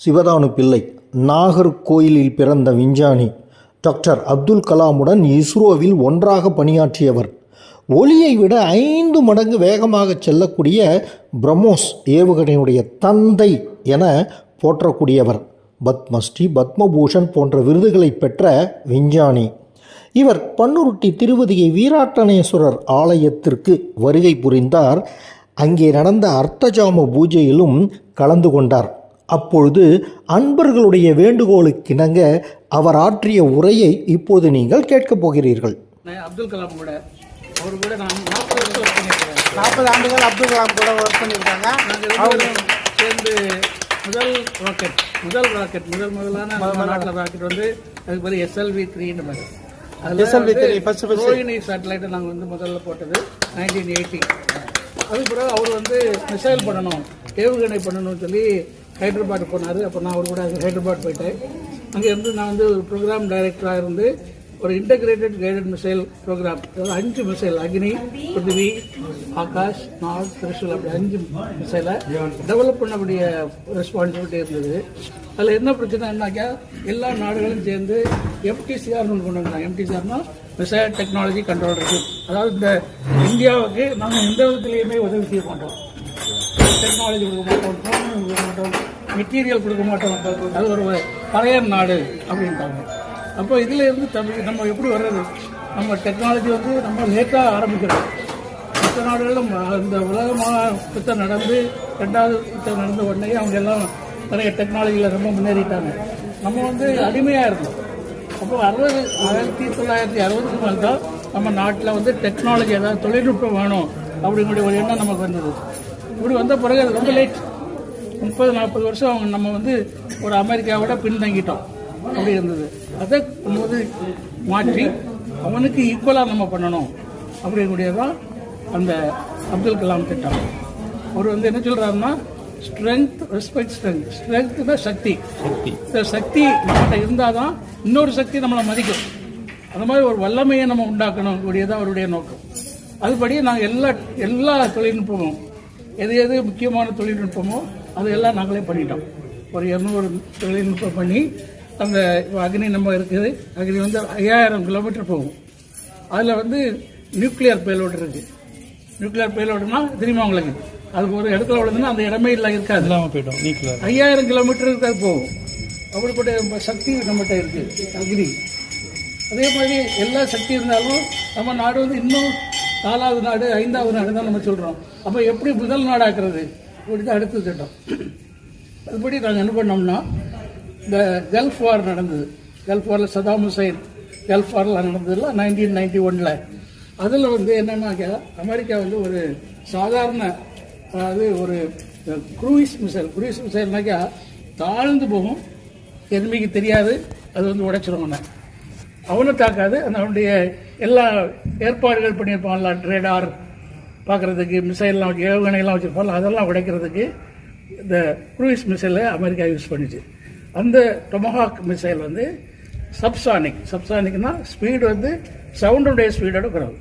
சிவதானு பிள்ளை நாகர்கோயிலில் பிறந்த விஞ்ஞானி. டாக்டர் அப்துல் கலாமுடன் இஸ்ரோவில் ஒன்றாக பணியாற்றியவர். ஒளியை விட 5 மடங்கு வேகமாக செல்லக்கூடிய பிரம்மோஸ் ஏவுகணையுடைய தந்தை என போற்றக்கூடியவர். பத்மஸ்ரீ, பத்மபூஷன் போன்ற விருதுகளை பெற்ற விஞ்ஞானி. இவர் பன்ருட்டி திருவதிகை வீராட்டனேஸ்வரர் ஆலயத்திற்கு வருகை புரிந்தார். அங்கே நடந்த அர்த்தஜாம பூஜையிலும் கலந்து கொண்டார். அப்பொழுது அன்பர்களுடைய வேண்டுகோளுக்கிணங்க அவர் ஆற்றிய உரையை இப்போது நீங்கள் கேட்கப் போகிறீர்கள். அப்துல் கலாம் கூட அவர் கூட நான் 40 வருஷம் ஒர்க் பண்ணியிருக்கேன். 40 ஆண்டுகள் அப்துல் கலாம் கூட ஒர்க் பண்ணியிருக்காங்க. நாங்கள் சேர்ந்து முதலான நாட்டில் ராக்கெட் வந்து அதுக்கு பேர் SLV-3 மாதிரி. ரோஹிணி சேட்டலைட்டை நாங்கள் முதல்ல போட்டது 1980. அதுக்கு பிறகு அவர் மிசைல் பண்ணணும், ஏவுகணை பண்ணணும்னு சொல்லி ஹைதராபாத் போனார். அப்போ நான் அவர் கூட ஹைதராபாத் போயிட்டேன். அங்கே நான் ஒரு ப்ரோக்ராம் டைரக்டராக இருந்து ஒரு இன்டகிரேட்டட் கைடட் மிசைல் ப்ரோக்ராம், அதாவது 5 மிசைல் அக்னி, பிருத்திவி, ஆகாஷ், நாக், திரிசூல், அப்படி 5 மிசைலை டெவலப் பண்ணக்கூடிய ரெஸ்பான்சிபிலிட்டி இருந்தது. அதில் என்ன பிரச்சனைனாக்கா எல்லா நாடுகளும் சேர்ந்து MTCRனு ஒன்று கொண்டு வந்தாங்க. MTCRனா மிசைல் டெக்னாலஜி கண்ட்ரோல் இருக்கு. அதாவது இந்த இந்தியாவுக்கு நாங்கள் எந்த விதத்துலேயுமே உதவி செய்ய மாட்டோம், டெக்னாலஜி கொடுக்க மாட்டோம், ட்ரைனிங் கொடுக்க மாட்டோம், மெட்டீரியல் கொடுக்க மாட்டோம், அது ஒரு பழைய நாடு அப்படின்ட்டாங்க. அப்போ இதில் இருந்து நம்ம எப்படி வர்றது? நம்ம டெக்னாலஜி நம்ம லேட்டாக ஆரம்பிக்கிறோம். மற்ற நாடுகளில் இந்த உலகமாக யுத்தம் நடந்து 2வது யுத்தம் நடந்த உடனே அவங்க எல்லாம் நிறைய டெக்னாலஜியில் ரொம்ப முன்னேறிட்டாங்க. நம்ம அடிமையாக இருந்தோம். அப்போ 1960க்கு மேலே தான் நம்ம நாட்டில் டெக்னாலஜி, அதாவது தொழில்நுட்பம் வேணும் அப்படிங்கிற ஒரு எண்ணம் நமக்கு வந்தது. இப்படி வந்த பிறகு அது ரொம்ப லேட். 30-40 வருஷம் நம்ம ஒரு அமெரிக்காவோட பின்தங்கிட்டோம் அப்படி இருந்தது. அதை மாற்றி அவனுக்கு ஈக்குவலாக நம்ம பண்ணணும் அப்படிங்கக்கூடியதான் அந்த அப்துல் கலாம் திட்டம். அவர் என்ன சொல்கிறாருன்னா, ஸ்ட்ரென்த் ரெஸ்பெக்ட் ஸ்ட்ரென்த். ஸ்ட்ரென்த்னா சக்தி. இந்த சக்தி நம்மகிட்ட இருந்தால் தான் இன்னொரு சக்தி நம்மளை மதிக்கும். அந்த மாதிரி ஒரு வல்லமையை நம்ம உண்டாக்கணும் கூடியதான் அவருடைய நோக்கம். அதுபடி நாங்கள் எல்லா தொழில்நுட்பமும் எது முக்கியமான தொழில்நுட்பமோ அதையெல்லாம் நாங்களே பண்ணிட்டோம். ஒரு 200 தொழில்நுட்பம் பண்ணி அந்த அக்னி நம்ம இருக்குது. அக்னி 5000 கிலோமீட்டர் போகும். அதில் நியூக்ளியர் பேலோடு இருக்குது. நியூக்ளியர் பேலோடுனா தெரியுமா உங்களுக்கு? அது ஒரு இடத்துல விழுதுன்னா அந்த இடமே இருக்காது, இல்லாமல் போயிடும். 5000 கிலோமீட்டருக்கு அது போகும். அப்படிப்பட்ட சக்தி நம்மகிட்ட இருக்குது அக்னி. அதே மாதிரி எல்லா சக்தி இருந்தாலும் நம்ம நாடு இன்னும் 4வது நாடு 5வது நாடு தான் நம்ம சொல்கிறோம். அப்போ எப்படி முதல் நாடாக்குறது? இப்படி தான் அடுத்த திட்டம். அதுபடி நாங்கள் என்ன பண்ணோம்னா, இந்த கல்ஃப் வார் நடந்தது. கல்ஃப் வாரில் சதாம் ஹுசைன் கல்ஃப் வாரில் நடந்ததில்ல 1991. அதில் என்னன்னாக்கா அமெரிக்கா ஒரு சாதாரண, அதாவது ஒரு க்ரூயிஸ் மிசைல்னாக்கா தாழ்ந்து போகும், எதுமைக்கு தெரியாது, அது உடைச்சிருவாங்க, அவனை தாக்காது. அவனுடைய எல்லா ஏற்பாடுகள் பண்ணியிருப்பான்ல, ரேடார் பார்க்குறதுக்கு, மிசைல்லாம் வச்சு ஏவுகணையெல்லாம் வச்சுருப்பாங்க, அதெல்லாம் உடைக்கிறதுக்கு இந்த க்ரூயிஸ் மிசைலை அமெரிக்கா யூஸ் பண்ணிச்சு. அந்த டொமஹாக் மிசைல் சப்சானிக்னா ஸ்பீடு சவுண்டுடைய ஸ்பீடோட குறைவு.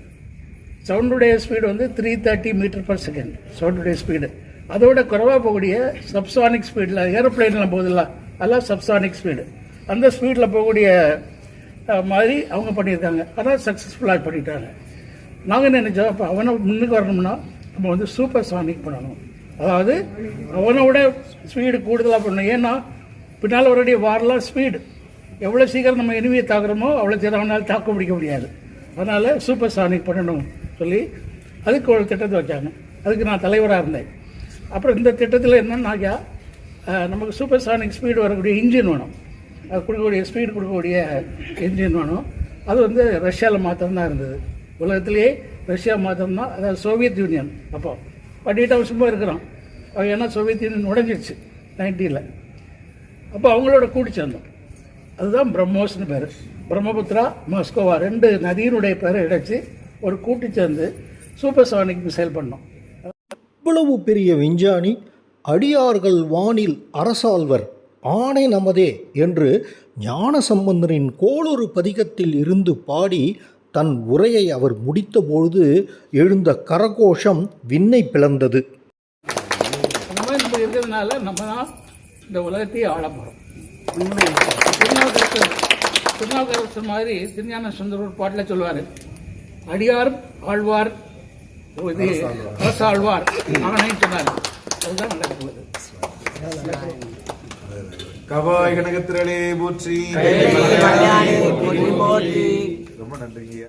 சவுண்டுடைய ஸ்பீடு 330 மீட்டர் பர் செகண்ட் சவுண்டுடைய ஸ்பீடு. அதோட குறைவாக போகக்கூடிய சப்சானிக் ஸ்பீடில் ஏரோப்ளைனில் போகுதில்ல, அதெல்லாம் சப்சானிக் ஸ்பீடு. அந்த ஸ்பீடில் போகக்கூடிய மாதிரி அவங்க பண்ணியிருக்காங்க. அதான் சக்ஸஸ்ஃபுல்லாக பண்ணிட்டாங்க. நாங்கள் என்ன நினைச்சோம், அப்போ அவனை முன்னுக்கு வரணும்னா நம்ம சூப்பர் சானிக் பண்ணணும். அதாவது அவனோட ஸ்பீடு கூடுதலாக பண்ணணும். ஏன்னா பின்னால் அவருடைய வாரலாம் ஸ்பீடு, எவ்வளோ சீக்கிரம் நம்ம எனிமியை தாக்குறோமோ அவ்வளோ சீக்கிரம் அவனால் தாக்க பிடிக்க முடியாது. அதனால் சூப்பர் சானிக் பண்ணணும் சொல்லி அதுக்கு ஒரு திட்டத்தை வச்சாங்க. அதுக்கு நான் தலைவராக இருந்தேன். அப்புறம் இந்த திட்டத்தில் என்னன்னாக்கா, நமக்கு சூப்பர் சானிக் ஸ்பீடு வரக்கூடிய இன்ஜின் வேணும். அது கொடுக்கக்கூடிய ஸ்பீடு கொடுக்கக்கூடிய இன்ஜின் வேணும். அது ரஷ்யாவில் மாத்திரம்தான் இருந்தது. உலகத்திலேயே ரஷ்யா மாத்திரம்தான், அதாவது சோவியத் யூனியன் அப்போ பண்ணிட்டு அவன் சும்மா இருக்கிறான். ஏன்னா சோவியத் யூனியன் உடைஞ்சிடுச்சு 90ல். அப்போ அவங்களோட கூட்டி சேர்ந்தோம். அதுதான் பிரம்மோஸ்னு பேர். பிரம்மபுத்திரா, மாஸ்கோவா 2 நதியினுடைய பேரை இடைச்சி ஒரு கூட்டி சேர்ந்து சூப்பர் சானிக் மிசைல் பண்ணோம். இவ்வளவு பெரிய விஞ்ஞானி, அடியார்கள் வானில் அரசாள்வர், ஆணை நமதே என்று ஞானசம்பந்தரின் கோளொரு பதிகத்தில் இருந்து பாடி தன் உரையை அவர் முடித்தபொழுது எழுந்த கரகோஷம் விண்ணை பிளந்தது. அந்த மாதிரி நம்ம இருக்கிறதுனால நம்ம தான் இந்த உலகத்தையே ஆள போகிறோம். திருநாவுக்கரசர் மாதிரி திருஞான சுந்தரர் ஒரு பாட்டில் சொல்லுவார், அடியார் ஆழ்வார் இது அரசாழ்வார் அவனை சொன்னார். அதுதான் நடக்க போகுது. கவாய் கனகத்திரளே போற்றி. ரொம்ப நன்றிங்க.